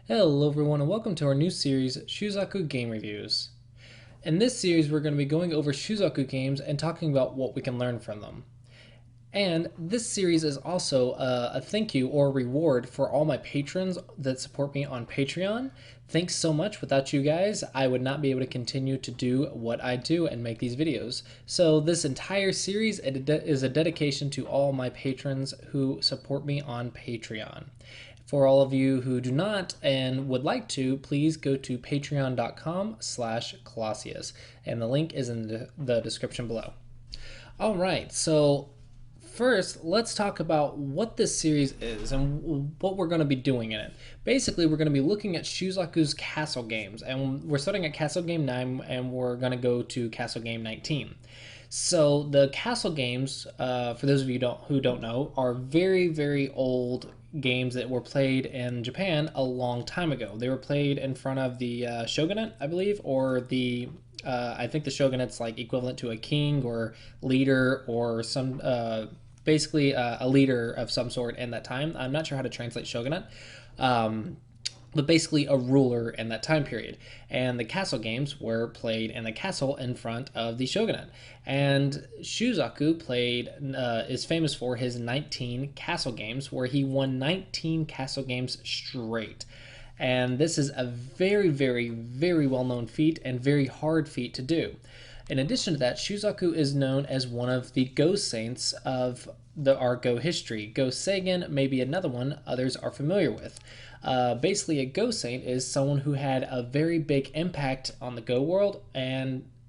Hello everyone and welcome to our new series, Shusaku Game Reviews. In this series we're going to be going over Shusaku games and talking about what we can learn from them. And this series is also a thank you or reward for all my patrons that support me on Patreon. Thanks so much. Without you guys, I would not be able to continue to do what I do and make these videos. So this entire series is a dedication to all my patrons who support me on Patreon. For all of you who do not and would like to, please go to patreon.com/Clossi, and the link is in the description below. All right, so first, let's talk about what this series is and what we're going to be doing in it. Basically, we're going to be looking at Shusaku's Castle games, and we're starting at Castle Game 9, and we're going to go to Castle Game 19. So the Castle games, for those of you who don't know, are very, very old games that were played in Japan a long time ago. They were played in front of the shogunate, I believe, or the I think the shogunate's like equivalent to a king or leader or some basically a leader of some sort in that time. I'm not sure how to translate shogunate. But basically a ruler in that time period. And the castle games were played in the castle in front of the shogunate. And Shusaku is famous for his 19 castle games, where he won 19 castle games straight. And this is a very, very, very well known feat and very hard feat to do. In addition to that, Shusaku is known as one of the Go Saints of our Go history. Go Seigen may be another one others are familiar with. Basically, a Go Saint is someone who had a very big impact on the Go world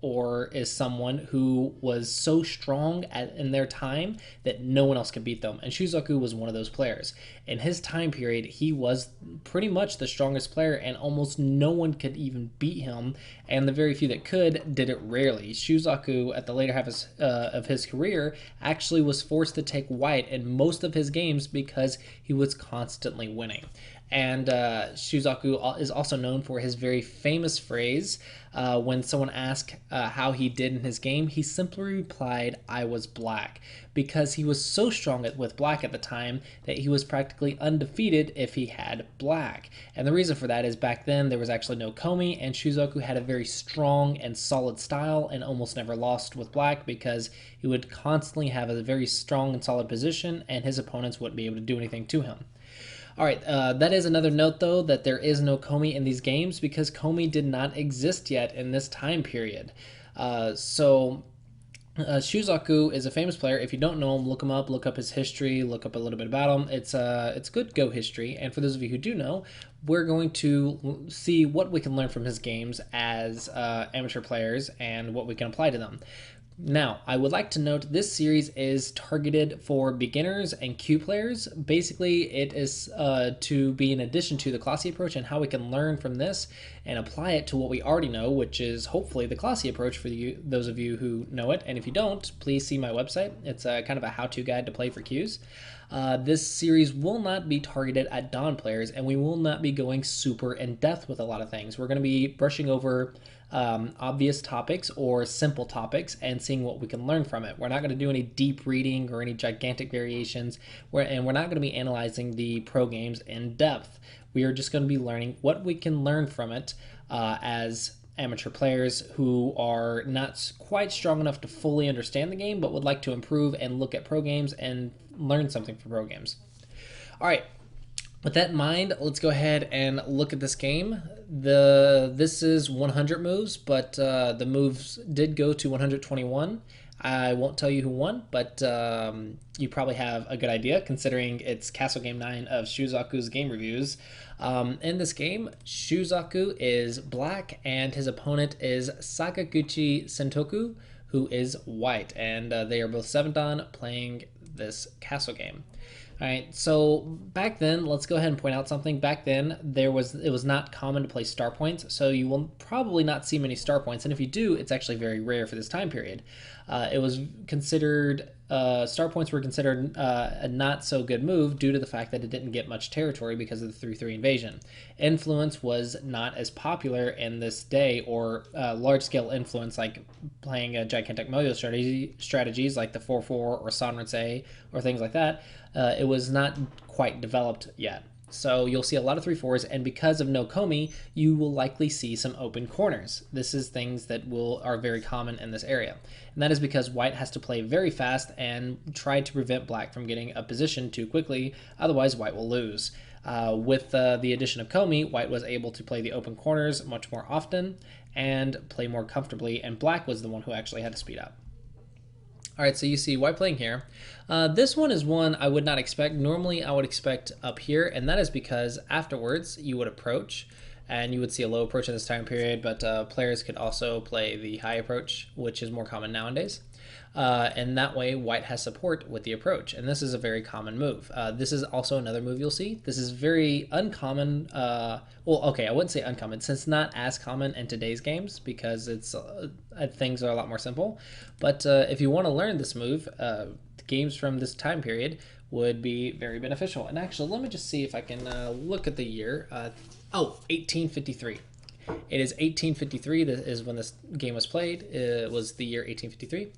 or is someone who was so strong in their time that no one else could beat them. And Shusaku was one of those players. In his time period, he was pretty much the strongest player, and almost no one could even beat him. And the very few that could did it rarely. Shusaku, at the later half of his career, actually was forced to take white in most of his games because he was constantly winning. And Shusaku is also known for his very famous phrase when someone asked how he did in his game, he simply replied, "I was black," because he was so strong with black at the time that he was practically undefeated if he had black. And the reason for that is back then there was actually no Komi, and Shusaku had a very strong and solid style and almost never lost with black because he would constantly have a very strong and solid position, and his opponents wouldn't be able to do anything to him. All right, that is another note, though, that there is no Komi in these games because Komi did not exist yet in this time period. Shusaku is a famous player. If you don't know him, look him up, look up his history, look up a little bit about him. It's good Go history. And for those of you who do know, we're going to see what we can learn from his games as amateur players and what we can apply to them. Now, I would like to note this series is targeted for beginners and Q players. Basically, it is to be in addition to the Clossi approach and how we can learn from this and apply it to what we already know, which is hopefully the Clossi approach for those of you who know it. And if you don't, please see my website. It's kind of a how-to guide to play for Qs. This series will not be targeted at Dawn players, and we will not be going super in-depth with a lot of things. We're going to be brushing over obvious topics or simple topics and seeing what we can learn from it. We're not going to do any deep reading or any gigantic variations, and we're not going to be analyzing the pro games in depth. We are just going to be learning what we can learn from it as amateur players who are not quite strong enough to fully understand the game but would like to improve and look at pro games and learn something from pro games. All right, with that in mind, let's go ahead and look at this game. This is 100 moves, but the moves did go to 121. I won't tell you who won, but you probably have a good idea considering it's Castle Game 9 of Shusaku's game reviews. In this game, Shusaku is black and his opponent is Sakaguchi Sentoku, who is white, and they are both 7-dan playing this castle game. All right, so back then, let's go ahead and point out something. Back then, it was not common to play star points, so you will probably not see many star points, and if you do, it's actually very rare for this time period. It was considered star points were considered a not so good move due to the fact that it didn't get much territory because of the 3-3 invasion. Influence was not as popular in this day, or large scale influence like playing a gigantic Moyo strategies like the 4-4 or Sanrensei or things like that. It was not quite developed yet. So you'll see a lot of 3/4s, and because of no komi, you will likely see some open corners. This is things that are very common in this area. And that is because white has to play very fast and try to prevent black from getting a position too quickly, otherwise white will lose. With the addition of komi, white was able to play the open corners much more often and play more comfortably, and black was the one who actually had to speed up. All right, so you see white playing here. This one is one I would not expect. Normally I would expect up here, and that is because afterwards you would approach and you would see a low approach in this time period, but players could also play the high approach, which is more common nowadays. And that way white has support with the approach, and this is a very common move. This is also another move you'll see. This is very uncommon. Well, okay, I wouldn't say uncommon, since it's not as common in today's games because things are a lot more simple. But if you want to learn this move, games from this time period would be very beneficial. And actually, let me just see if I can look at the year. 1853. It is 1853. That is when this game was played. It was the year 1853.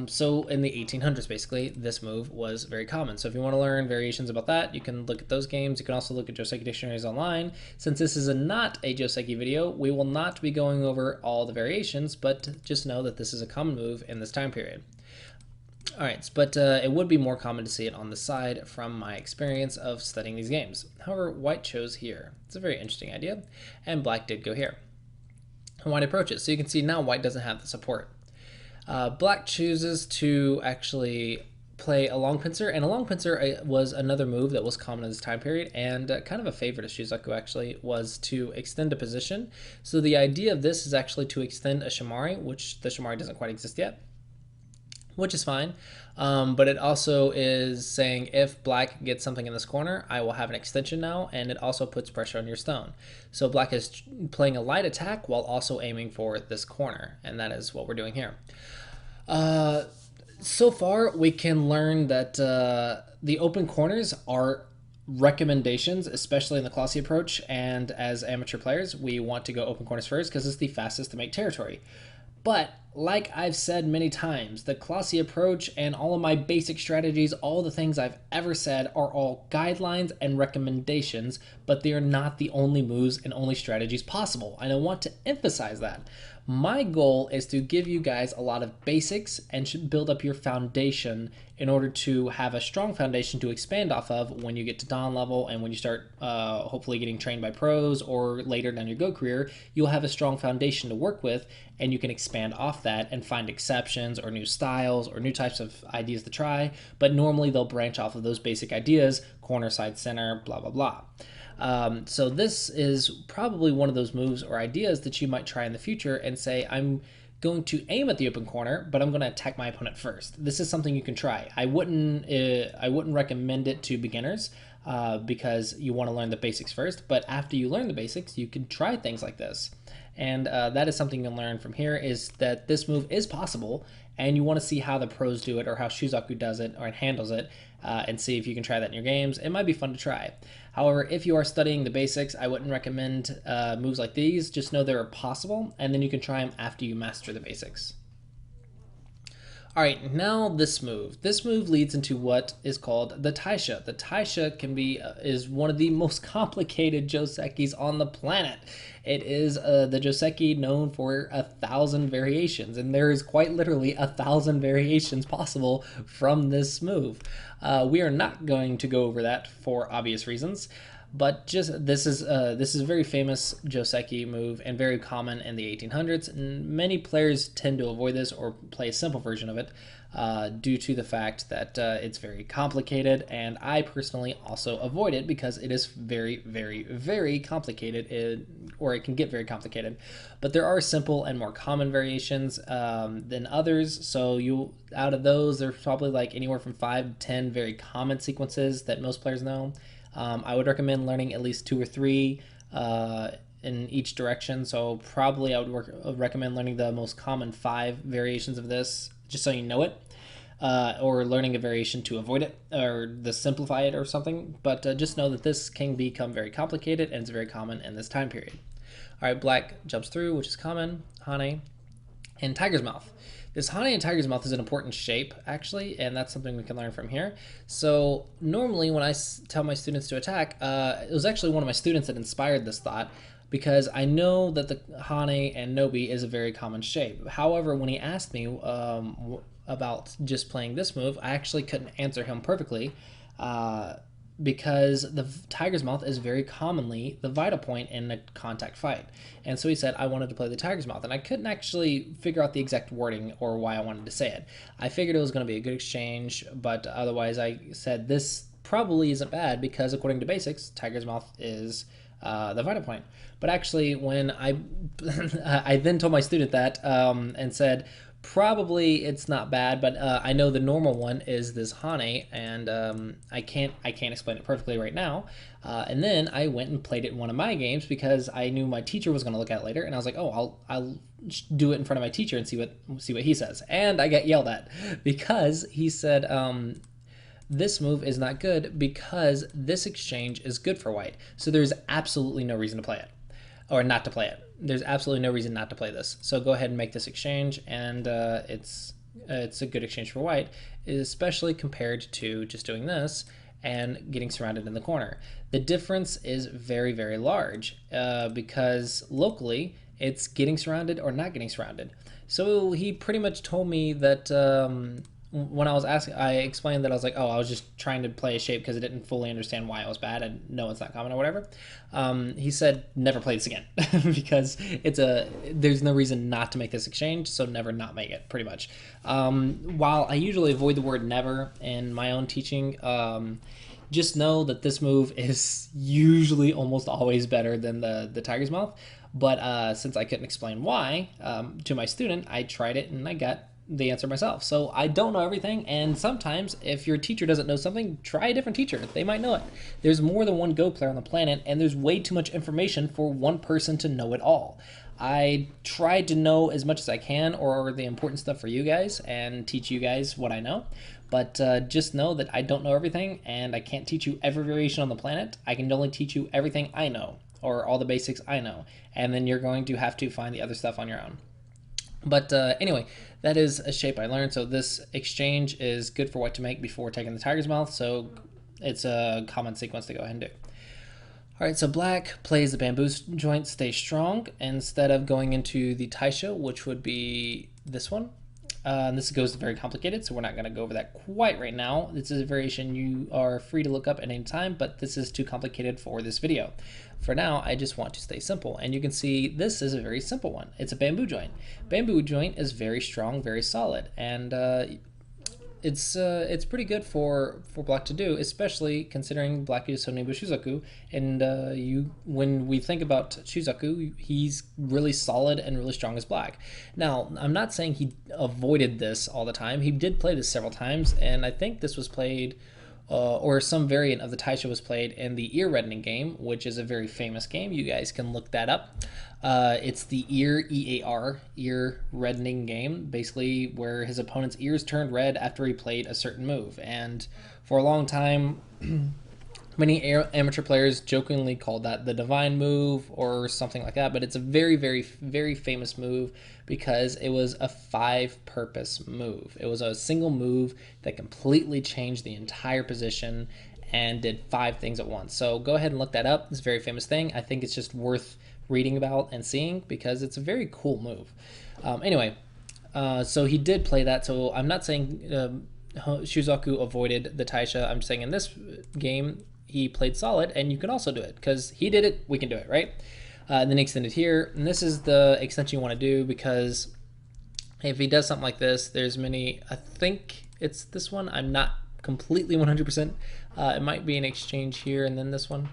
So in the 1800s, basically, this move was very common. So if you want to learn variations about that, you can look at those games. You can also look at Joseki dictionaries online. Since this is not a Joseki video, we will not be going over all the variations, but just know that this is a common move in this time period. All right, but it would be more common to see it on the side from my experience of studying these games. However, white chose here. It's a very interesting idea, and black did go here. And white approaches, so you can see now white doesn't have the support. Black chooses to actually play a long pincer, and a long pincer was another move that was common in this time period, and kind of a favorite of Shusaku actually, was to extend a position. So the idea of this is actually to extend a shimari, which the shimari doesn't quite exist yet, which is fine. But it also is saying if black gets something in this corner, I will have an extension now, and it also puts pressure on your stone. So black is playing a light attack while also aiming for this corner, and that is what we're doing here. So far, we can learn that the open corners are recommendations, especially in the Clossi approach, and as amateur players, we want to go open corners first because it's the fastest to make territory. But like I've said many times, the Clossi approach and all of my basic strategies, all the things I've ever said are all guidelines and recommendations, but they are not the only moves and only strategies possible. And I want to emphasize that. My goal is to give you guys a lot of basics and build up your foundation in order to have a strong foundation to expand off of when you get to Dawn level and when you start hopefully getting trained by pros or later down your Go career, you'll have a strong foundation to work with, and you can expand off that and find exceptions or new styles or new types of ideas to try, but normally they'll branch off of those basic ideas, corner, side, center, blah, blah, blah. So this is probably one of those moves or ideas that you might try in the future and say, I'm going to aim at the open corner, but I'm going to attack my opponent first. This is something you can try. I wouldn't recommend it to beginners because you want to learn the basics first, but after you learn the basics, you can try things like this. And that is something you can learn from here, is that this move is possible, and you want to see how the pros do it or how Shusaku does it or handles it, and see if you can try that in your games. It might be fun to try. However, if you are studying the basics, I wouldn't recommend moves like these. Just know they're possible, and then you can try them after you master the basics. All right, now this move. This move leads into what is called the taisha. The taisha is one of the most complicated Josekis on the planet. It is the Joseki known for 1,000 variations, and there is quite literally 1,000 variations possible from this move. We are not going to go over that for obvious reasons. But just this is a very famous Joseki move and very common in the 1800s. And many players tend to avoid this or play a simple version of it due to the fact that it's very complicated. And I personally also avoid it because it is very, very, very complicated, or it can get very complicated. But there are simple and more common variations than others. So out of those, there's probably like anywhere from 5 to 10 very common sequences that most players know. I would recommend learning at least 2 or 3 in each direction. So probably I would recommend learning the most common 5 variations of this, just so you know it, or learning a variation to avoid it or to simplify it or something. But just know that this can become very complicated, and it's very common in this time period. All right, black jumps through, which is common. Hane. and tiger's mouth. This Hane and tiger's mouth is an important shape, actually, and that's something we can learn from here. So normally when I tell my students to attack, it was actually one of my students that inspired this thought, because I know that the Hane and Nobi is a very common shape. However, when he asked me about just playing this move, I actually couldn't answer him perfectly, because the tiger's mouth is very commonly the vital point in a contact fight. And so he said I wanted to play the tiger's mouth, and I couldn't actually figure out the exact wording or why I wanted to say it. I figured it was going to be a good exchange, but otherwise I said this probably isn't bad, because according to basics, tiger's mouth is the vital point. But actually, when I then told my student that, and said probably it's not bad, but I know the normal one is this Hane, and I can't explain it perfectly right now. And then I went and played it in one of my games, because I knew my teacher was going to look at it later, and I was like, oh, I'll do it in front of my teacher and see what he says. And I got yelled at because he said, this move is not good because this exchange is good for white. So there's absolutely no reason to play it, or not to play it. There's absolutely no reason not to play this. So go ahead and make this exchange, and it's a good exchange for white, especially compared to just doing this and getting surrounded in the corner. The difference is very, very large, because locally it's getting surrounded or not getting surrounded. So he pretty much told me that, when I was asking, I explained that I was like, oh, I was just trying to play a shape because I didn't fully understand why it was bad and no, it's not common or whatever. He said, never play this again because there's no reason not to make this exchange, so never not make it, pretty much. While I usually avoid the word never in my own teaching, just know that this move is usually almost always better than the tiger's mouth. But since I couldn't explain why to my student, I tried it and I got the answer myself. So I don't know everything, and sometimes if your teacher doesn't know something, try a different teacher. They might know it. There's more than one Go player on the planet, and there's way too much information for one person to know it all. I tried to know as much as I can, or the important stuff for you guys, and teach you guys what I know. But just know that I don't know everything, and I can't teach you every variation on the planet. I can only teach you everything I know, or all the basics I know, and then you're going to have to find the other stuff on your own. But anyway, that is a shape I learned. So this exchange is good for white to make before taking the tiger's mouth. So it's a common sequence to go ahead and do. All right, so black plays the bamboo joint, stay strong, instead of going into the taisha, which would be this one. And this goes very complicated, so we're not going to go over that quite right now. This is a variation you are free to look up at any time, but this is too complicated for this video. For now, I just want to stay simple, and you can see this is a very simple one. It's a bamboo joint. Bamboo joint is very strong, very solid, and it's pretty good for black to do, especially considering black uses Sonibu Shusaku, and when we think about Shusaku, he's really solid and really strong as black. Now, I'm not saying he avoided this all the time. He did play this several times, and I think this was played, or some variant of the taisha was played in the ear reddening game, which is a very famous game. You guys can look that up. It's the ear reddening game, basically where his opponent's ears turned red after he played a certain move. And for a long time, many amateur players jokingly called that the divine move or something like that, but it's a very, very, very famous move because it was a 5-purpose move. It was a single move that completely changed the entire position and did 5 things at once. So go ahead and look that up. It's a very famous thing. I think it's just worth reading about and seeing because it's a very cool move. Anyway, so he did play that. So I'm not saying Shusaku avoided the taisha. I'm saying in this game he played solid, and you can also do it because he did it. We can do it, right? And then extended here, and this is the extension you want to do because if he does something like this, there's many. I think it's this one. I'm not completely 100%. It might be an exchange here and then this one.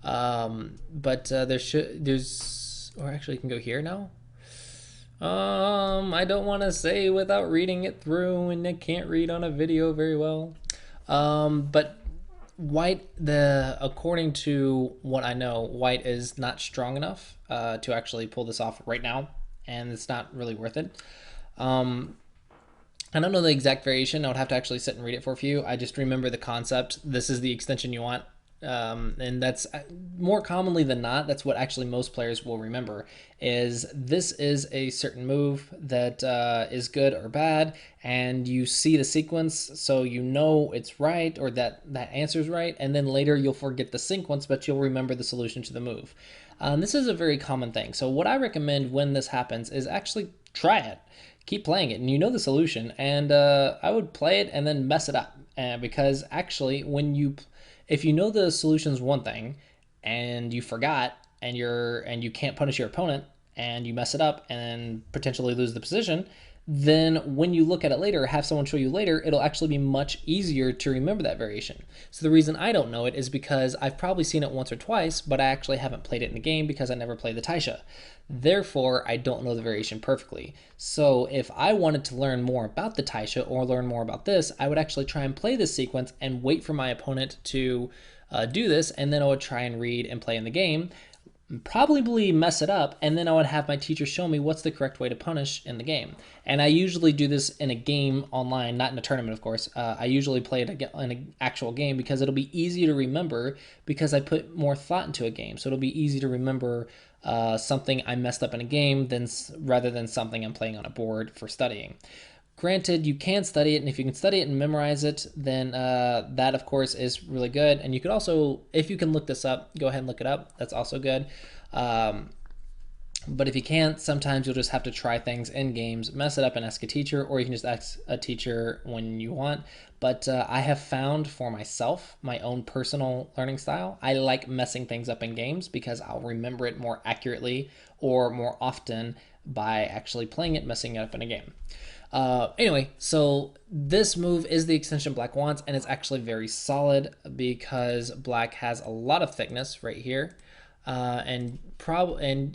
But there's, or actually you can go here now. I don't want to say without reading it through, and I can't read on a video very well. But white, according to what I know, white is not strong enough to actually pull this off right now, and it's not really worth it. I don't know the exact variation. I would have to actually sit and read it for a few. I just remember the concept. This is the extension you want. And that's more commonly than not, that's what actually most players will remember, is this is a certain move that is good or bad, and you see the sequence, so you know it's right, or that answer's right, and then later you'll forget the sequence, but you'll remember the solution to the move. This is a very common thing. So what I recommend when this happens is actually try it. Keep playing it, and you know the solution, and I would play it and then mess it up, because actually if you know the solution's one thing and you forgot, and you can't punish your opponent, and you mess it up and potentially lose the position, then when you look at it later, have someone show you later, it'll actually be much easier to remember that variation. So the reason I don't know it is because I've probably seen it once or twice, but I actually haven't played it in the game because I never played the Taisha. Therefore, I don't know the variation perfectly. So if I wanted to learn more about the Taisha or learn more about this, I would actually try and play this sequence and wait for my opponent to do this, and then I would try and read and play in the game, probably mess it up, and then I would have my teacher show me what's the correct way to punish in the game. And I usually do this in a game online, not in a tournament, of course. I usually play it in an actual game because it'll be easy to remember, because I put more thought into a game. So it'll be easy to remember something I messed up in a game rather than something I'm playing on a board for studying. Granted, you can study it, and if you can study it and memorize it, then that, of course, is really good. And you could also, if you can look this up, go ahead and look it up. That's also good. But if you can't, sometimes you'll just have to try things in games, mess it up, and ask a teacher, or you can just ask a teacher when you want. But I have found for myself my own personal learning style. I like messing things up in games because I'll remember it more accurately or more often by actually playing it, messing it up in a game. Anyway, so this move is the extension Black wants, and it's actually very solid because Black has a lot of thickness right here, and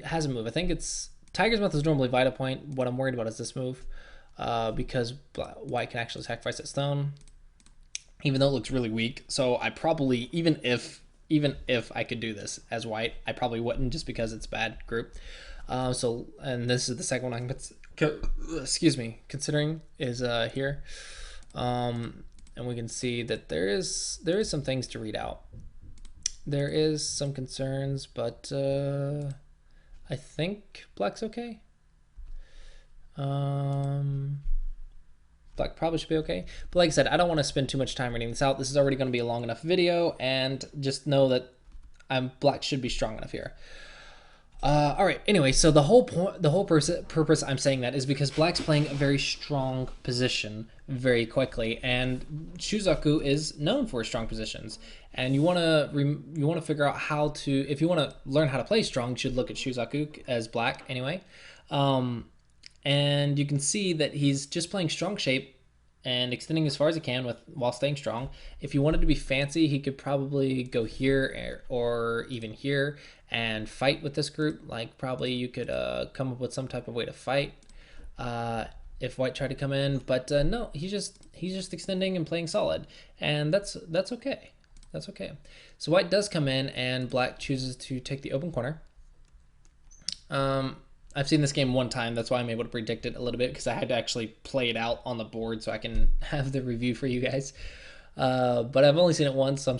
has a move. I think it's Tiger's Mouth is normally Vita Point. What I'm worried about is this move, because White can actually sacrifice its stone, even though it looks really weak. So I probably, even if I could do this as White, I probably wouldn't, just because it's bad group. And this is the second one I can, excuse me, considering is here. And we can see that there is some things to read out. There is some concerns, but I think Black's okay. Black probably should be okay. But like I said, I don't want to spend too much time reading this out. This is already going to be a long enough video, and just know that Black should be strong enough here. All right. Anyway, so the whole purpose I'm saying that is because Black's playing a very strong position very quickly, and Shusaku is known for strong positions. And you want to figure out how to, if you want to learn how to play strong, you should look at Shusaku as Black anyway. And you can see that he's just playing strong shape and extending as far as he can while staying strong. If you wanted to be fancy, he could probably go here or even here and fight with this group. Like, probably you could come up with some type of way to fight if White tried to come in. But no, he's just extending and playing solid, and that's okay. That's okay. So White does come in, and Black chooses to take the open corner. I've seen this game one time. That's why I'm able to predict it a little bit, because I had to actually play it out on the board so I can have the review for you guys. But I've only seen it once, so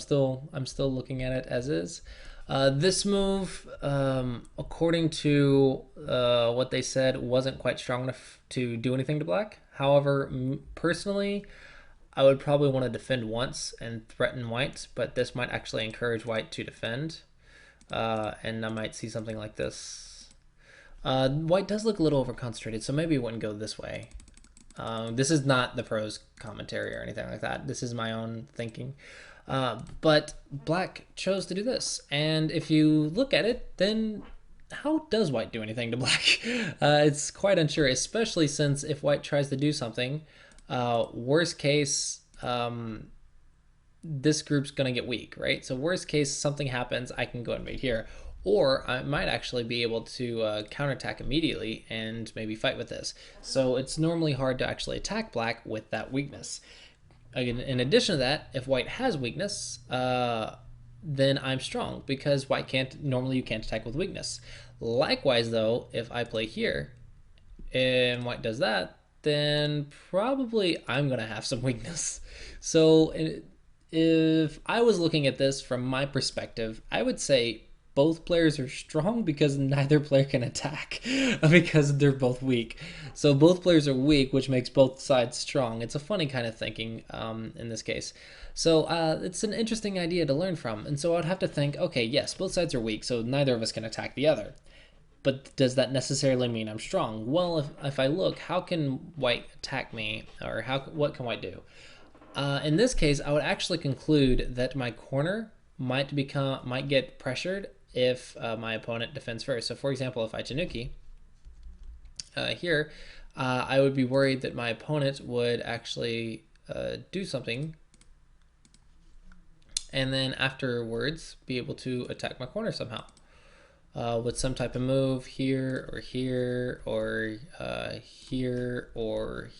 I'm still looking at it as is. This move, according to what they said, wasn't quite strong enough to do anything to Black. However, personally, I would probably want to defend once and threaten White, but this might actually encourage White to defend, and I might see something like this. White does look a little over-concentrated, so maybe it wouldn't go this way. This is not the pros commentary or anything like that. This is my own thinking. But Black chose to do this. And if you look at it, then how does White do anything to Black? It's quite unsure, especially since if White tries to do something, worst case, this group's going to get weak, right? So worst case, something happens, I can go and invade here. Or I might actually be able to counterattack immediately and maybe fight with this. So it's normally hard to actually attack Black with that weakness. Again, in addition to that, if White has weakness, then I'm strong, because White normally you can't attack with weakness. Likewise, though, if I play here and White does that, then probably I'm going to have some weakness. So if I was looking at this from my perspective, I would say both players are strong because neither player can attack because they're both weak. So both players are weak, which makes both sides strong. It's a funny kind of thinking in this case. So it's an interesting idea to learn from. And so I'd have to think, okay, yes, both sides are weak, so neither of us can attack the other. But does that necessarily mean I'm strong? Well, if I look, how can white attack me, or what can white do? In this case, I would actually conclude that my corner might get pressured if my opponent defends first. So, for example, if I Tanuki here, I would be worried that my opponent would actually do something, and then afterwards be able to attack my corner somehow. With some type of move here or here or here or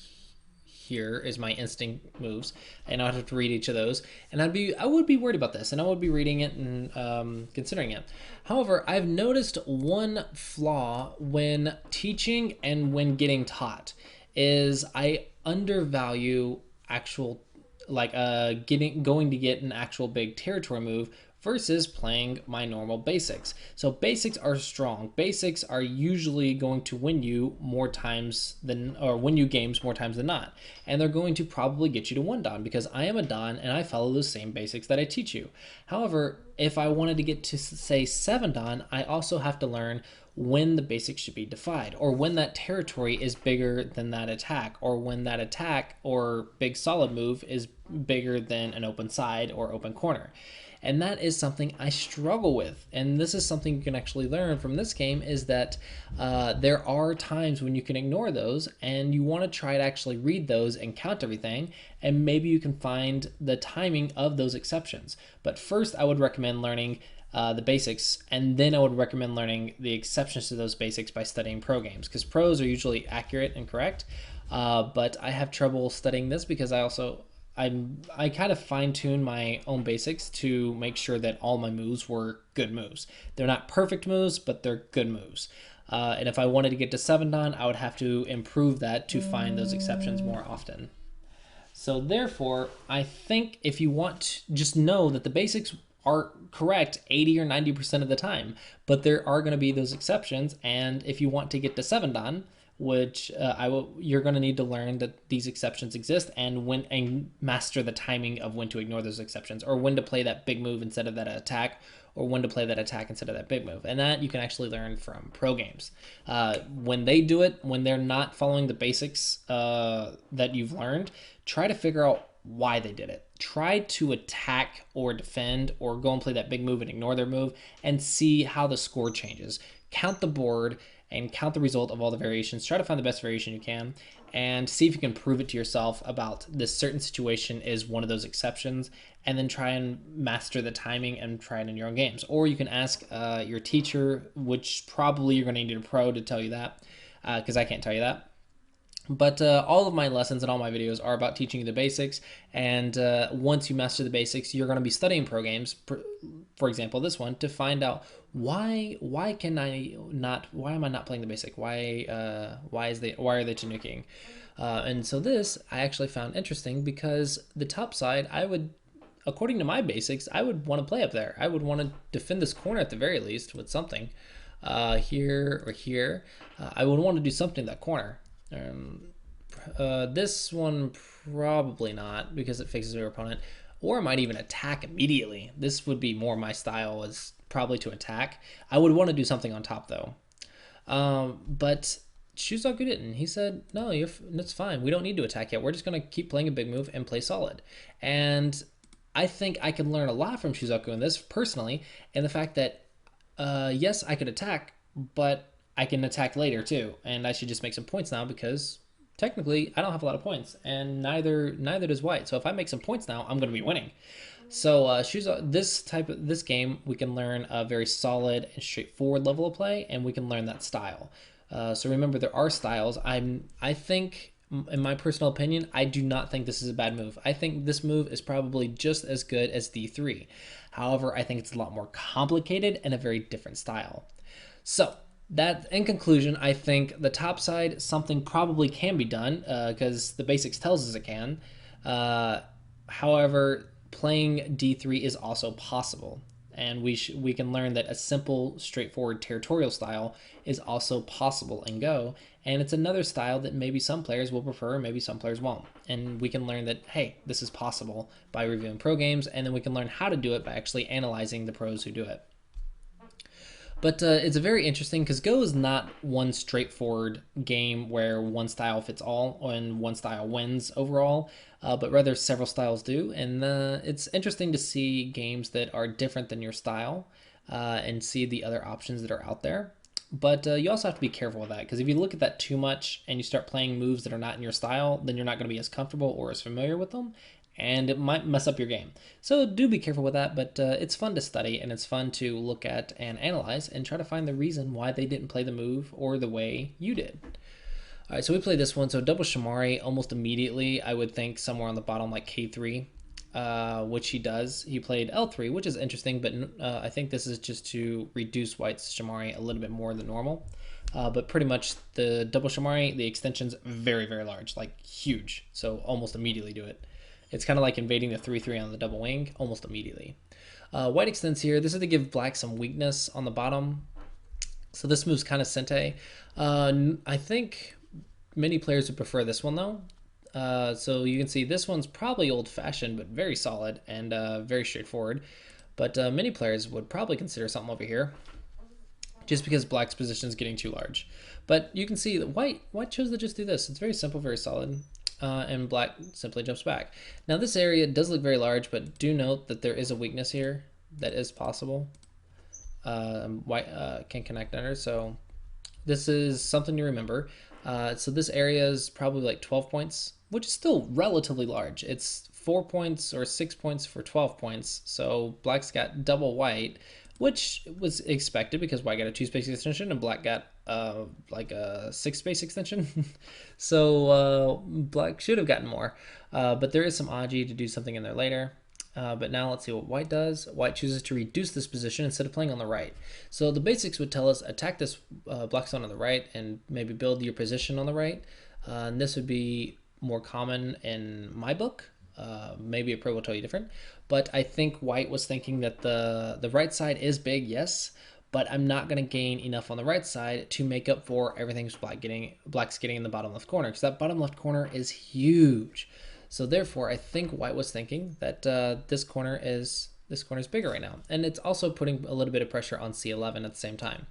here is my instinct moves, and I'd have to read each of those, and I would be worried about this, and I would be reading it and considering it. However, I've noticed one flaw when teaching and when getting taught is I undervalue actual going to get an actual big territory move versus playing my normal basics. So basics are strong. Basics are usually going to win you more times than, or win you games more times than not. And they're going to probably get you to 1 Dan because I am a Dan and I follow the same basics that I teach you. However, if I wanted to get to say 7 Dan, I also have to learn when the basics should be defied, or when that territory is bigger than that attack, or when that attack or big solid move is bigger than an open side or open corner. And that is something I struggle with. And this is something you can actually learn from this game, is that there are times when you can ignore those and you want to try to actually read those and count everything, and maybe you can find the timing of those exceptions. But first, I would recommend learning the basics, and then I would recommend learning the exceptions to those basics by studying pro games, because pros are usually accurate and correct. But I have trouble studying this because I kind of fine tune my own basics to make sure that all my moves were good moves. They're not perfect moves, but they're good moves. And if I wanted to get to 7 Dan, I would have to improve that to find those exceptions more often. So therefore, I think if you want to just know that the basics are correct 80 or 90% of the time, but there are going to be those exceptions. And if you want to get to 7 Dan, which you're going to need to learn that these exceptions exist, and master the timing of when to ignore those exceptions, or when to play that big move instead of that attack, or when to play that attack instead of that big move. And that you can actually learn from pro games. When they do it, when they're not following the basics that you've learned, try to figure out why they did it. Try to attack or defend or go and play that big move and ignore their move, and see how the score changes. Count the board and count the result of all the variations. Try to find the best variation you can and see if you can prove it to yourself about this certain situation is one of those exceptions, and then try and master the timing and try it in your own games. Or you can ask your teacher, which probably you're going to need a pro to tell you that, because I can't tell you that. But all of my lessons and all my videos are about teaching you the basics, and once you master the basics, you're going to be studying pro games, for example this one, to find out why am I not playing the basic, why are they Tanukiing, and so this I actually found interesting, because the top side, according to my basics, I would want to play up there. I would want to defend this corner at the very least with something here or here. I would want to do something in that corner. This one probably not, because it faces your opponent, or I might even attack immediately. This would be more my style, is probably to attack. I would want to do something on top though. But Shusaku didn't. He said, no, that's fine. We don't need to attack yet. We're just going to keep playing a big move and play solid. And I think I can learn a lot from Shusaku in this personally, and the fact that yes, I could attack, but I can attack later too, and I should just make some points now, because technically I don't have a lot of points, and neither does white. So if I make some points now, I'm going to be winning. So this game, we can learn a very solid and straightforward level of play, and we can learn that style. So remember, there are styles. I think, in my personal opinion, I do not think this is a bad move. I think this move is probably just as good as D3. However, I think it's a lot more complicated and a very different style. So that, in conclusion, I think the top side, something probably can be done, because the basics tells us it can. However, playing d3 is also possible. And we can learn that a simple, straightforward territorial style is also possible in Go. And it's another style that maybe some players will prefer, maybe some players won't. And we can learn that, hey, this is possible by reviewing pro games, and then we can learn how to do it by actually analyzing the pros who do it. But it's very interesting because Go is not one straightforward game where one style fits all and one style wins overall, but rather several styles do. And it's interesting to see games that are different than your style and see the other options that are out there. But you also have to be careful with that because if you look at that too much and you start playing moves that are not in your style, then you're not going to be as comfortable or as familiar with them, and it might mess up your game. So do be careful with that, but it's fun to study and it's fun to look at and analyze and try to find the reason why they didn't play the move or the way you did. All right, so we played this one. So double Shamari almost immediately, I would think somewhere on the bottom like K3, which he does. He played L3, which is interesting, but I think this is just to reduce white's Shamari a little bit more than normal. But pretty much the double Shamari, the extension's very, very large, like huge. So almost immediately do it. It's kind of like invading the 3-3 on the double wing almost immediately. White extends here. This is to give black some weakness on the bottom. So this move's kind of Sente. I think many players would prefer this one though. So you can see this one's probably old-fashioned but very solid and very straightforward. But many players would probably consider something over here just because black's position is getting too large. But you can see that white chose to just do this. It's very simple, very solid. And black simply jumps back. Now this area does look very large, but do note that there is a weakness here that is possible. White can connect under, so this is something to remember. So this area is probably like 12 points, which is still relatively large. It's 4 points or 6 points for 12 points, so black's got double white, which was expected because white got a 2-space extension and black got like a 6-space extension. So black should have gotten more, but there is some Aji to do something in there later. But now let's see what white does. White chooses to reduce this position instead of playing on the right. So the basics would tell us attack this black stone on the right and maybe build your position on the right. And this would be more common in my book. Maybe a pro will tell you different, but I think white was thinking that the right side is big, yes, but I'm not going to gain enough on the right side to make up for everything black's getting in the bottom left corner, because that bottom left corner is huge. So therefore, I think white was thinking that this corner is bigger right now, and it's also putting a little bit of pressure on C11 at the same time.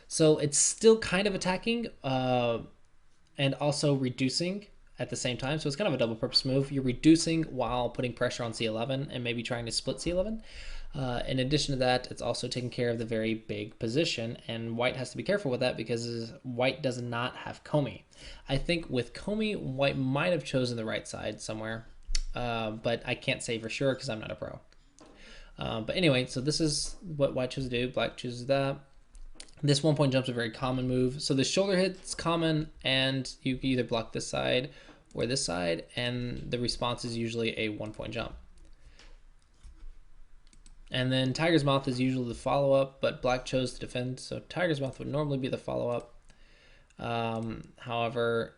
So it's still kind of attacking and also reducing at the same time. So it's kind of a double purpose move. You're reducing while putting pressure on C11 and maybe trying to split C11. In addition to that, it's also taking care of the very big position, and white has to be careful with that because white does not have Komi. I think with Komi, white might have chosen the right side somewhere, but I can't say for sure because I'm not a pro. But anyway, so this is what white chose to do. Black chooses that. This 1-point jump is a very common move. So the shoulder hit's common, and you can either block this side or this side, and the response is usually a 1-point jump. And then Tiger's Mouth is usually the follow-up, but black chose to defend, so Tiger's Mouth would normally be the follow-up. However,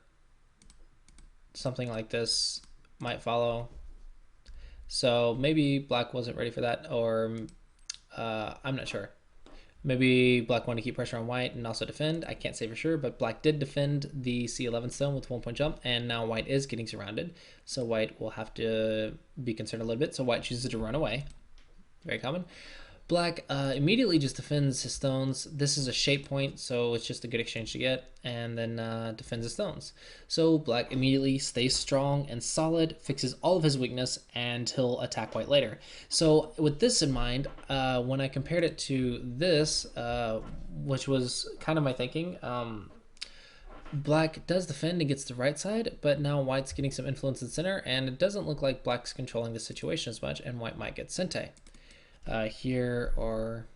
something like this might follow. So maybe black wasn't ready for that, or I'm not sure. Maybe black wanted to keep pressure on white and also defend. I can't say for sure, but black did defend the C11 stone with 1-point jump, and now white is getting surrounded. So white will have to be concerned a little bit. So white chooses to run away. Very common. Black immediately just defends his stones. This is a shape point, so it's just a good exchange to get, and then defends his stones. So black immediately stays strong and solid, fixes all of his weakness, and he'll attack white later. So with this in mind, when I compared it to this, which was kind of my thinking, black does defend and gets the right side, but now white's getting some influence in center, and it doesn't look like black's controlling the situation as much, and white might get Sente. Here or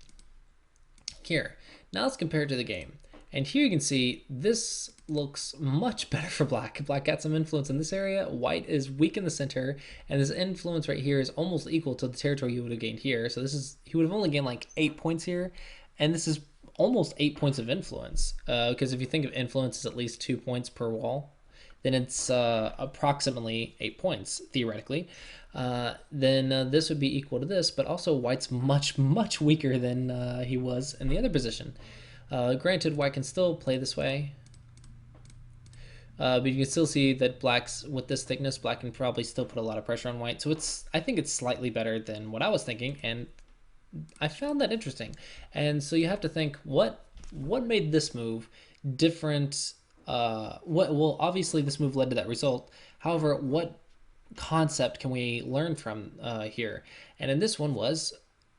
here. Now let's compare it to the game. And here you can see this looks much better for black. Black got some influence in this area. White is weak in the center, and this influence right here is almost equal to the territory he would have gained here. So this is, he would have only gained like 8 points here, and this is almost 8 points of influence. Because if you think of influence as at least 2 points per wall, then it's approximately 8 points, theoretically. Then this would be equal to this, but also white's much, much weaker than he was in the other position. Granted, white can still play this way, but you can still see that black's, with this thickness, black can probably still put a lot of pressure on white. So I think it's slightly better than what I was thinking, and I found that interesting. And so you have to think, what made this move different? Well, obviously this move led to that result. However, what concept can we learn from here? And in this one was,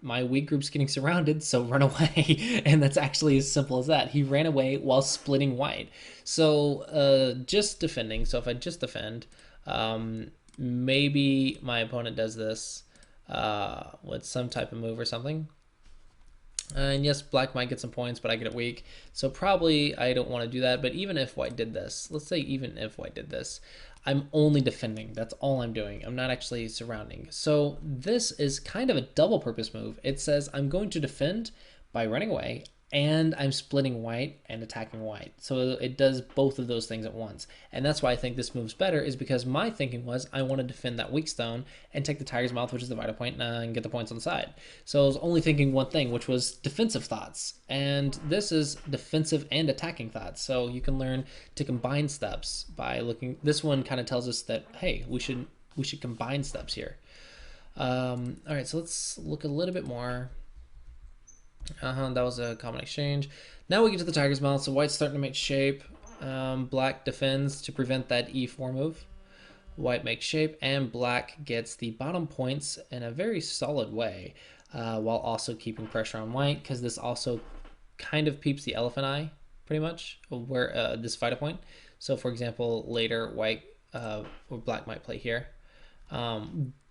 my weak group's getting surrounded, so run away. And that's actually as simple as that. He ran away while splitting white. So just defending. So if I just defend, maybe my opponent does this with some type of move or something. And yes, black might get some points, but I get it weak. So probably I don't want to do that. But even if white did this, let's say even if white did this, I'm only defending. That's all I'm doing. I'm not actually surrounding. So this is kind of a double purpose move. It says I'm going to defend by running away, and I'm splitting white and attacking white. So it does both of those things at once. And that's why I think this move's better, is because my thinking was I want to defend that weak stone and take the tiger's mouth, which is the vital point, and get the points on the side. So I was only thinking one thing, which was defensive thoughts. And this is defensive and attacking thoughts. So you can learn to combine steps by looking. This one kind of tells us that, hey, we should combine steps here. All right, so let's look a little bit more. That was a common exchange. Now we get to the tiger's mouth. So white's starting to make shape. Black defends to prevent that e4 move. White makes shape, and black gets the bottom points in a very solid way, while also keeping pressure on white, because this also kind of peeps the elephant eye, pretty much, where this vital point. So for example, later white or black might play here.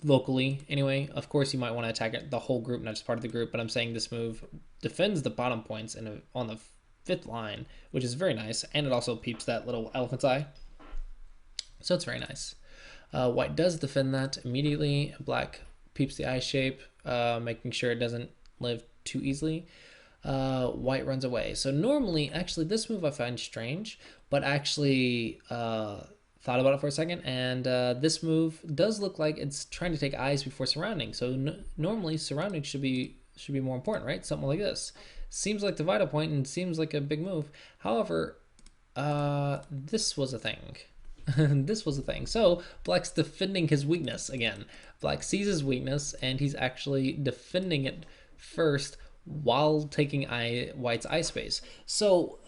Locally anyway. Of course, you might want to attack the whole group, not just part of the group, but I'm saying this move defends the bottom points on the 5th line, which is very nice, and it also peeps that little elephant's eye. So it's very nice. White does defend that immediately. Black peeps the eye shape, making sure it doesn't live too easily. White runs away. So normally, actually, this move I find strange, but actually thought about it for a second, and this move does look like it's trying to take eyes before surrounding. So normally surrounding should be more important, right? Something like this seems like the vital point and seems like a big move. However, this was a thing. This was a thing. So black's defending his weakness again. Black sees his weakness, and he's actually defending it first while taking white's eye space. So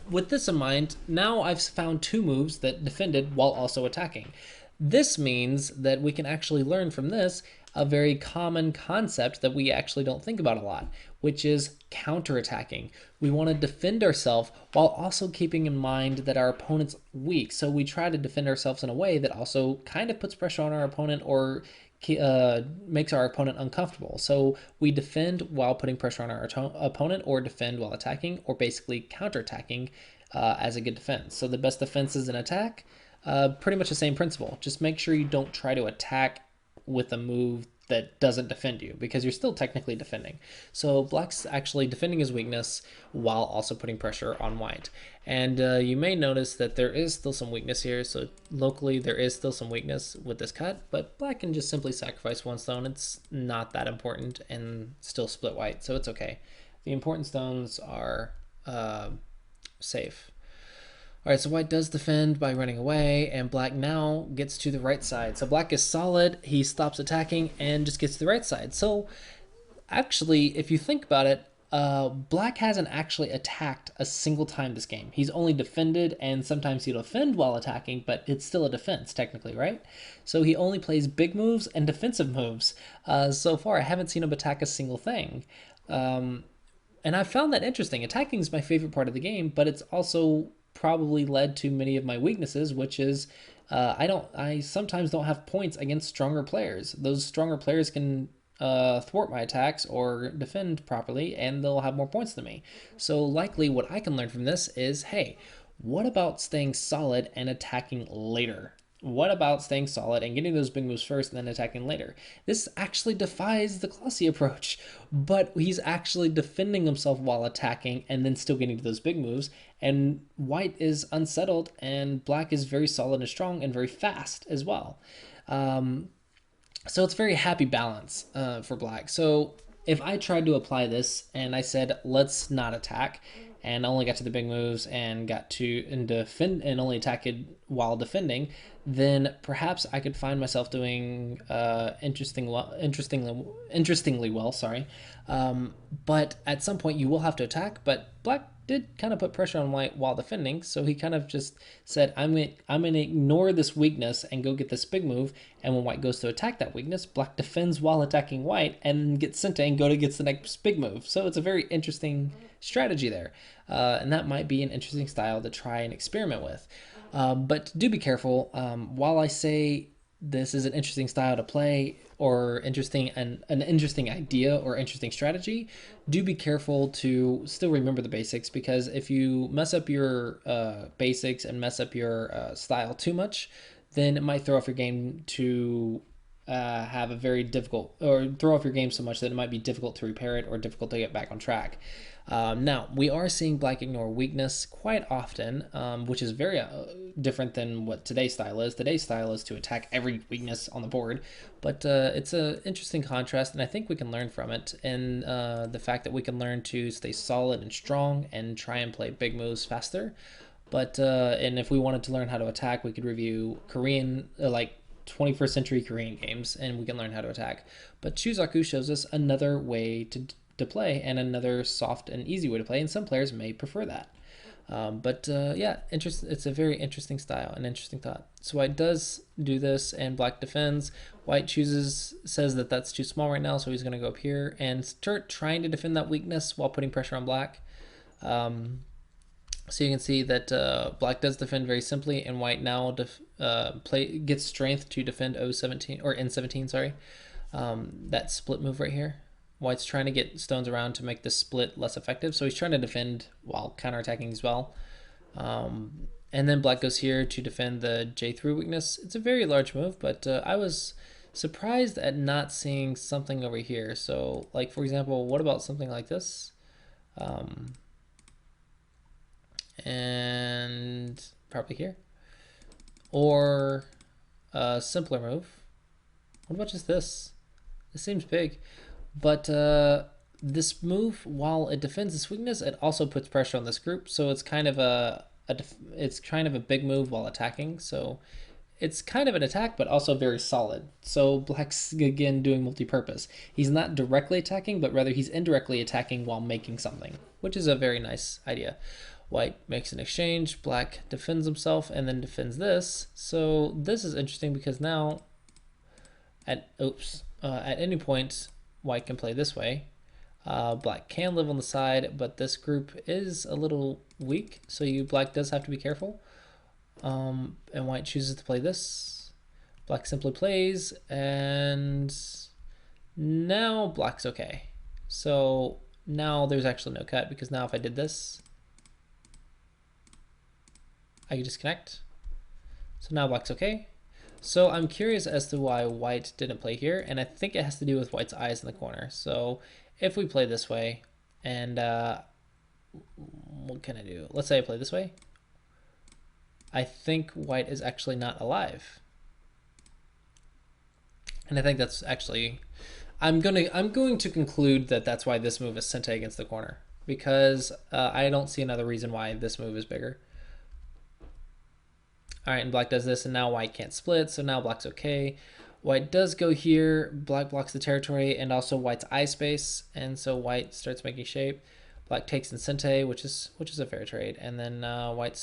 with this in mind, now I've found 2 moves that defended while also attacking. This means that we can actually learn from this a very common concept that we actually don't think about a lot, which is counterattacking. We want to defend ourselves while also keeping in mind that our opponent's weak. So we try to defend ourselves in a way that also kind of puts pressure on our opponent, or makes our opponent uncomfortable. So we defend while putting pressure on our opponent, or defend while attacking, or basically counterattacking as a good defense. So the best defense is an attack. Pretty much the same principle. Just make sure you don't try to attack with a move that doesn't defend you, because you're still technically defending. So black's actually defending his weakness while also putting pressure on white. And you may notice that there is still some weakness here. So locally there is still some weakness with this cut, but black can just simply sacrifice 1 stone. It's not that important, and still split white, so it's okay. The important stones are safe. All right, so white does defend by running away, and black now gets to the right side. So black is solid, he stops attacking and just gets to the right side. So actually, if you think about it, black hasn't actually attacked a single time this game. He's only defended, and sometimes he'll defend while attacking, but it's still a defense technically, right? So he only plays big moves and defensive moves. So far, I haven't seen him attack a single thing. And I found that interesting. Attacking is my favorite part of the game, but it's also probably led to many of my weaknesses, which is I sometimes don't have points against stronger players. Those stronger players can thwart my attacks or defend properly, and they'll have more points than me. So likely what I can learn from this is, hey, what about staying solid and attacking later? What about staying solid and getting those big moves first and then attacking later? This actually defies the Clossi approach, but he's actually defending himself while attacking and then still getting to those big moves. And white is unsettled, and black is very solid and strong and very fast as well. So it's very happy balance for black. So if I tried to apply this and I said let's not attack, and only got to the big moves and got to and defend and only attacked while defending, then perhaps I could find myself doing interestingly well. Sorry, but at some point you will have to attack. But black did kind of put pressure on white while defending, so he kind of just said, I'm gonna ignore this weakness and go get this big move. And when white goes to attack that weakness, black defends while attacking white and gets sent and gets the next big move. So it's a very interesting strategy there, and that might be an interesting style to try and experiment with. But do be careful. While I say this is an interesting style to play or interesting and an interesting idea or interesting strategy, do be careful to still remember the basics, because if you mess up your basics and mess up your style too much, then it might throw off your game to have a very difficult, or throw off your game so much that it might be difficult to repair it or difficult to get back on track. Now, we are seeing black ignore weakness quite often, which is very different than what today's style is. Today's style is to attack every weakness on the board, but it's an interesting contrast, and I think we can learn from it. And the fact that we can learn to stay solid and strong and try and play big moves faster. But and if we wanted to learn how to attack, we could review Korean, like 21st century Korean games, and we can learn how to attack. But Shusaku shows us another way to play and another soft and easy way to play, and some players may prefer that. But yeah, it's a very interesting style, an interesting thought. So white does do this, and black defends. White says that that's too small right now, so he's going to go up here and start trying to defend that weakness while putting pressure on black. So you can see that black does defend very simply, and white now gets strength to defend O17 or N17. Sorry, that split move right here. White's trying to get stones around to make the split less effective, so he's trying to defend while counterattacking as well. And then black goes here to defend the J3 weakness. It's a very large move, but I was surprised at not seeing something over here. So, like for example, what about something like this? And probably here, or a simpler move. What about just this? This seems big, but this move, while it defends this weakness, it also puts pressure on this group. So it's kind of it's kind of a big move while attacking. So it's kind of an attack, but also very solid. So black's again doing multi-purpose. He's not directly attacking, but rather he's indirectly attacking while making something, which is a very nice idea. White makes an exchange, black defends himself and then defends this. So this is interesting because now at any point white can play this way. Black can live on the side, but this group is a little weak, so black does have to be careful. And white chooses to play this. Black simply plays, and now black's okay. So now there's actually no cut, because now if I did this, I can disconnect. So now black's okay. So I'm curious as to why white didn't play here, and I think it has to do with white's eyes in the corner. So if we play this way, and what can I do? Let's say I play this way. I think white is actually not alive. And I think that's actually, I'm going to conclude that that's why this move is sente against the corner, because I don't see another reason why this move is bigger. All right, and black does this, and now white can't split, so now black's okay. White does go here, black blocks the territory and also white's eye space, and so white starts making shape. Black takes in sente, which is a fair trade, and then white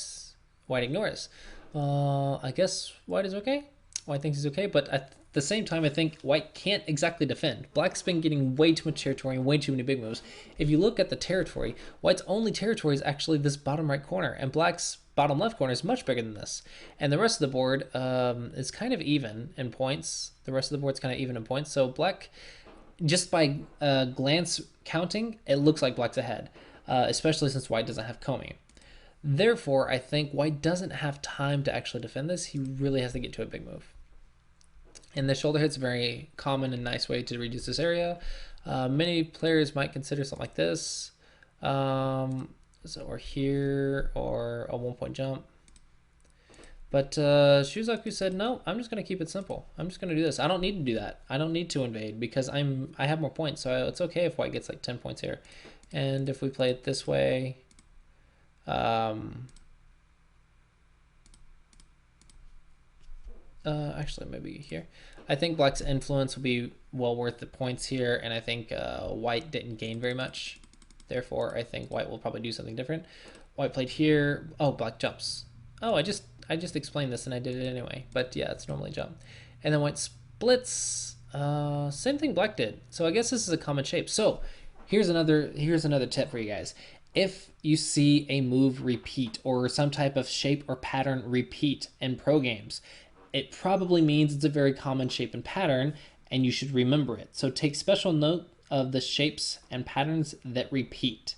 ignores. I guess white is okay. White thinks he's okay, but at the same time, I think white can't exactly defend. Black's been getting way too much territory and way too many big moves. If you look at the territory, white's only territory is actually this bottom right corner, and black's bottom left corner is much bigger than this. And the rest of the board is kind of even in points. The rest of the board's kind of even in points. So black, just by glance counting, it looks like black's ahead, especially since white doesn't have combing. Therefore, I think white doesn't have time to actually defend this. He really has to get to a big move. And the shoulder hit's a very common and nice way to reduce this area. Many players might consider something like this. Or here, or a 1-point jump. But Shusaku said, no, I'm just going to keep it simple. I'm just going to do this. I don't need to do that. I don't need to invade because I have more points. So it's okay if white gets like 10 points here. And if we play it this way, actually maybe here. I think black's influence will be well worth the points here. And I think white didn't gain very much. Therefore, I think white will probably do something different. White played here. Oh, black jumps. Oh, I just explained this and I did it anyway. But yeah, it's normally jump. And then white splits. Same thing black did. So I guess this is a common shape. So here's another tip for you guys. If you see a move repeat or some type of shape or pattern repeat in pro games, it probably means it's a very common shape and pattern and you should remember it. So take special note of the shapes and patterns that repeat.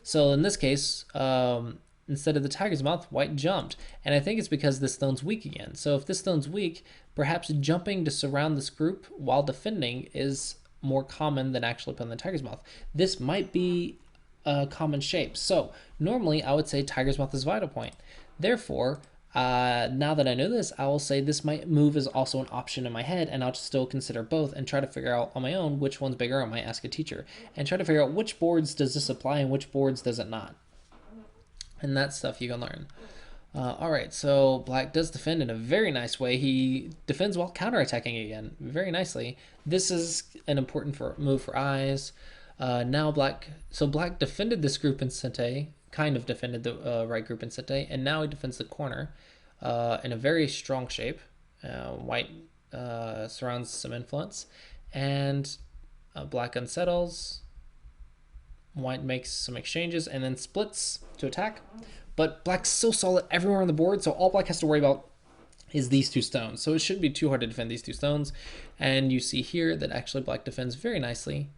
So in this case, instead of the tiger's mouth, white jumped. And I think it's because this stone's weak again. So if this stone's weak, perhaps jumping to surround this group while defending is more common than actually putting the tiger's mouth. This might be a common shape. So normally I would say tiger's mouth is vital point. Therefore, now that I know this, I will say this move is also an option in my head, and I'll still consider both and try to figure out on my own which one's bigger. I might ask a teacher and try to figure out which boards does this apply and which boards does it not. And that's stuff you can learn. All right, so black does defend in a very nice way. He defends while counterattacking again, very nicely. This is an important move for eyes. Now black defended this group in Sente, kind of defended the right group in Sente, and now he defends the corner in a very strong shape. White surrounds some influence, and black unsettles. White makes some exchanges and then splits to attack. But black's so solid everywhere on the board, so all black has to worry about is these two stones. So it shouldn't be too hard to defend these two stones. And you see here that actually black defends very nicely.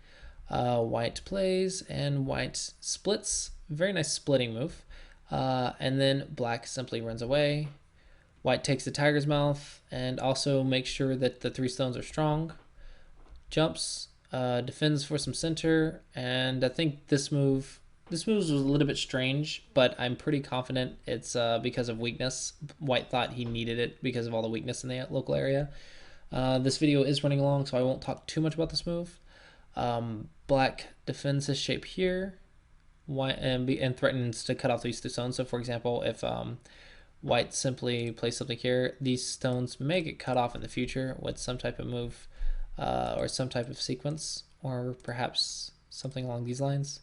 White plays and white splits. Very nice splitting move. And then black simply runs away. White takes the tiger's mouth and also makes sure that the three stones are strong. Jumps. Defends for some center, and I think this move was a little bit strange, but I'm pretty confident it's because of weakness. White thought he needed it because of all the weakness in the local area. This video is running long, so I won't talk too much about this move. Black defends his shape here, white and threatens to cut off these two stones. So for example, if white simply plays something here, these stones may get cut off in the future with some type of move. Or some type of sequence, or perhaps something along these lines.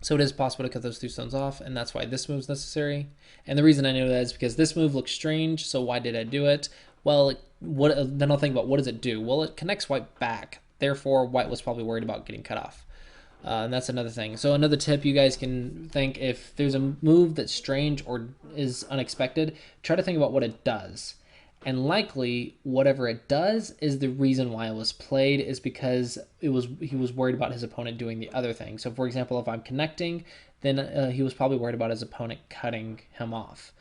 So it is possible to cut those two stones off, and that's why this move is necessary. And the reason I know that is because this move looks strange, so why did I do it? Well, then I'll think about what does it do? Well, it connects white back. Therefore, white was probably worried about getting cut off. And that's another thing. So another tip you guys can think, if there's a move that's strange or is unexpected, try to think about what it does. And likely, whatever it does is the reason why it was played, is because he was worried about his opponent doing the other thing. So, for example, if I'm connecting, then he was probably worried about his opponent cutting him off.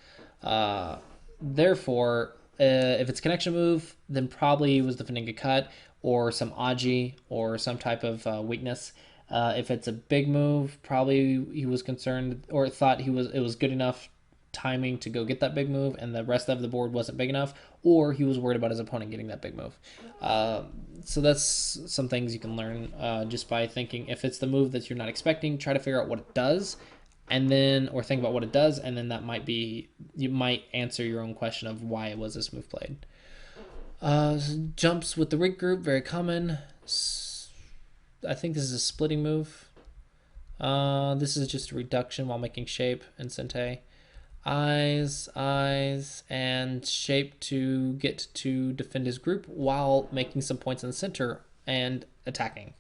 Therefore, if it's connection move, then probably he was defending a cut or some aji or some type of weakness. If it's a big move, probably he was concerned or thought it was good enough timing to go get that big move and the rest of the board wasn't big enough, or he was worried about his opponent getting that big move. So that's some things you can learn just by thinking. If it's the move that you're not expecting, try to figure out what it does, and then, or think about what it does, and then that might be, you might answer your own question of why was this move played. Jumps with the weak group, very common. I think this is a splitting move. This is just a reduction while making shape in Sente. Eyes, and shape to get to defend his group while making some points in the center and attacking.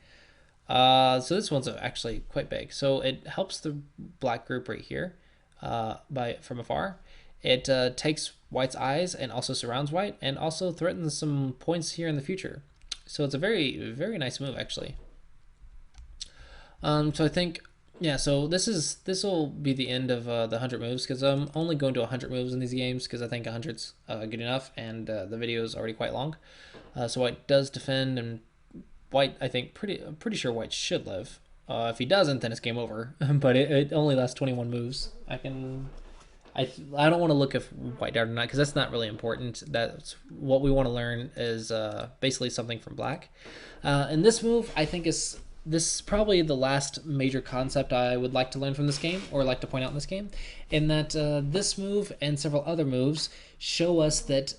So this one's actually quite big. So it helps the black group right here from afar. It takes white's eyes and also surrounds white and also threatens some points here in the future. So it's a very, very nice move actually. So I think Yeah, so this will be the end of the 100 moves because I'm only going to 100 moves in these games because I think 100's good enough and the video is already quite long. So White does defend, and White, I think, pretty sure White should live. If he doesn't, then it's game over. But it only lasts 21 moves. I don't want to look if White died or not because that's not really important. That's what we want to learn is basically something from Black. And this move, I think, is this is probably the last major concept I would like to learn from this game or like to point out in this game, in that this move and several other moves show us that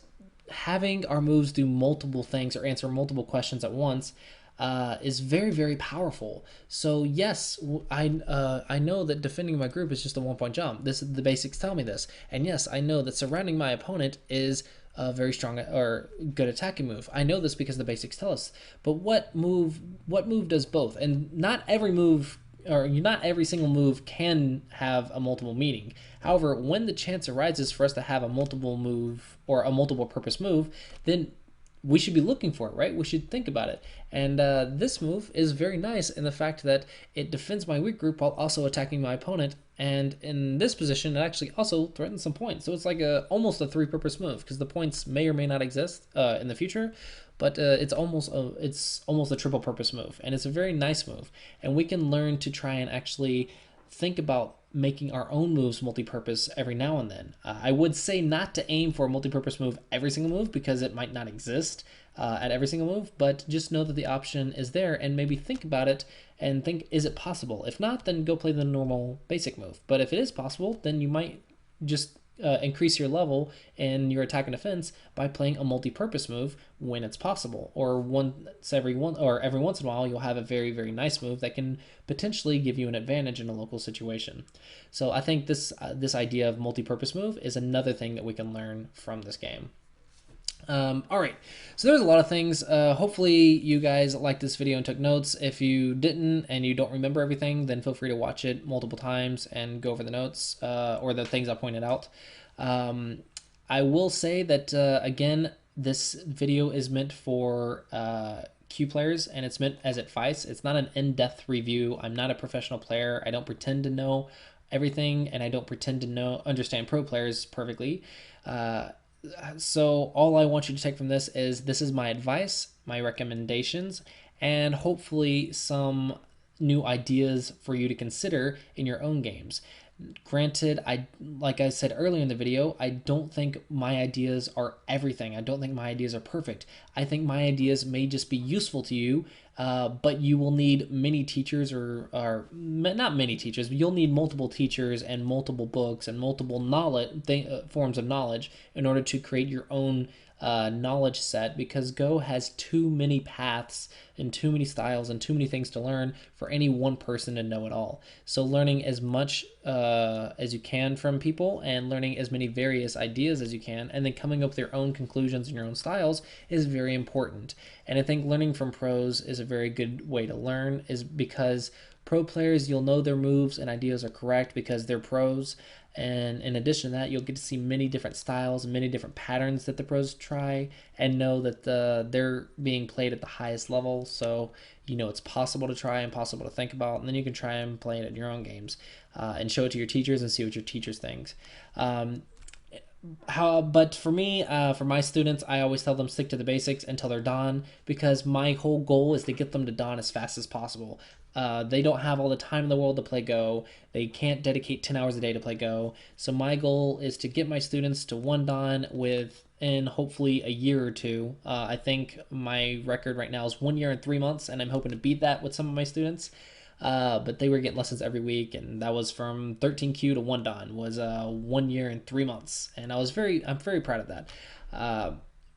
having our moves do multiple things or answer multiple questions at once is very very powerful. So yes, I know that defending my group is just a 1 point jump. This the basics tell me this, and yes, I know that surrounding my opponent is a very strong or good attacking move. I know this because the basics tell us. But what move does both? And not every move or not every single move can have a multiple meaning. However, when the chance arises for us to have a multiple move or a multiple purpose move, then we should be looking for it, right? We should think about it. And this move is very nice in the fact that it defends my weak group while also attacking my opponent. And in this position, it actually also threatens some points. So it's like almost a three-purpose move because the points may or may not exist in the future, but it's almost a triple-purpose move, and it's a very nice move. And we can learn to try and actually think about making our own moves multi-purpose every now and then. I would say not to aim for a multi-purpose move every single move because it might not exist at every single move, but just know that the option is there and maybe think about it and think, is it possible? If not, then go play the normal basic move. But if it is possible, then you might just increase your level and your attack and defense by playing a multi-purpose move when it's possible, or every once in a while you'll have a very very nice move that can potentially give you an advantage in a local situation. So I think this idea of multi-purpose move is another thing that we can learn from this game. All right, so there's a lot of things. Hopefully you guys liked this video and took notes. If you didn't and you don't remember everything, then feel free to watch it multiple times and go over the notes or the things I pointed out. I will say that, again, this video is meant for Q players, and it's meant as advice. It's not an in-depth review. I'm not a professional player. I don't pretend to know everything, and I don't pretend to understand pro players perfectly. So all I want you to take from this is my advice, my recommendations, and hopefully some new ideas for you to consider in your own games. Granted, like I said earlier in the video, I don't think my ideas are everything. I don't think my ideas are perfect. I think my ideas may just be useful to you, but you will need many teachers or not many teachers, but you'll need multiple teachers and multiple books and multiple forms of knowledge in order to create your own knowledge set, because Go has too many paths and too many styles and too many things to learn for any one person to know it all. So learning as much as you can from people and learning as many various ideas as you can and then coming up with your own conclusions and your own styles is very important. And I think learning from pros is a very good way to learn, is because pro players, you'll know their moves and ideas are correct because they're pros. And in addition to that, you'll get to see many different styles, many different patterns that the pros try, and know that they're being played at the highest level. So you know it's possible to try and possible to think about, and then you can try and play it in your own games and show it to your teachers and see what your teachers think. But for me, for my students, I always tell them stick to the basics until they're done, because my whole goal is to get them to dawn as fast as possible. They don't have all the time in the world to play Go. They can't dedicate 10 hours a day to play Go. So my goal is to get my students to one dawn within hopefully a year or two. I think my record right now is 1 year and 3 months, and I'm hoping to beat that with some of my students. But they were getting lessons every week, and that was from 13Q to 1 dawn was 1 year and 3 months, and I'm very proud of that.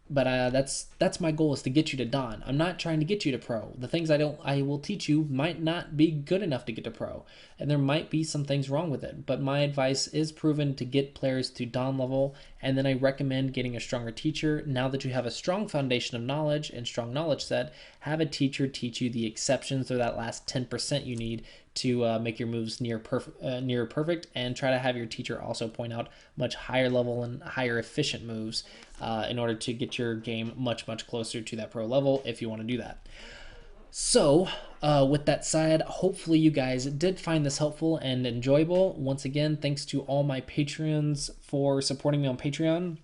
But that's my goal, is to get you to dawn. I'm not trying to get you to pro. The things I will teach you might not be good enough to get to pro, and there might be some things wrong with it. But my advice is proven to get players to dawn level, and then I recommend getting a stronger teacher. Now that you have a strong foundation of knowledge and strong knowledge set, have a teacher teach you the exceptions, or that last 10% you need to make your moves near perfect, and try to have your teacher also point out much higher level and higher efficient moves in order to get your game much closer to that pro level if you want to do that. So, with that said, hopefully you guys did find this helpful and enjoyable. Once again, thanks to all my Patreons for supporting me on Patreon.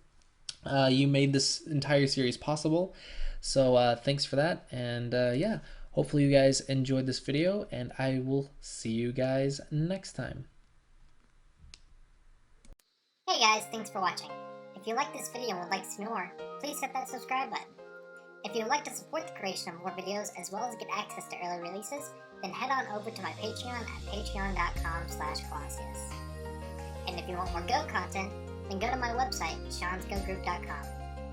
You made this entire series possible. So, thanks for that. And yeah, hopefully you guys enjoyed this video, and I will see you guys next time. Hey guys, thanks for watching. If you liked this video and would like to see more, please hit that subscribe button. If you would like to support the creation of more videos as well as get access to early releases, then head on over to my Patreon at patreon.com/Clossi. And if you want more Go content, then go to my website, seansgogroup.com.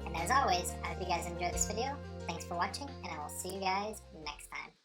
And as always, I hope you guys enjoyed this video. Thanks for watching, and I will see you guys next time.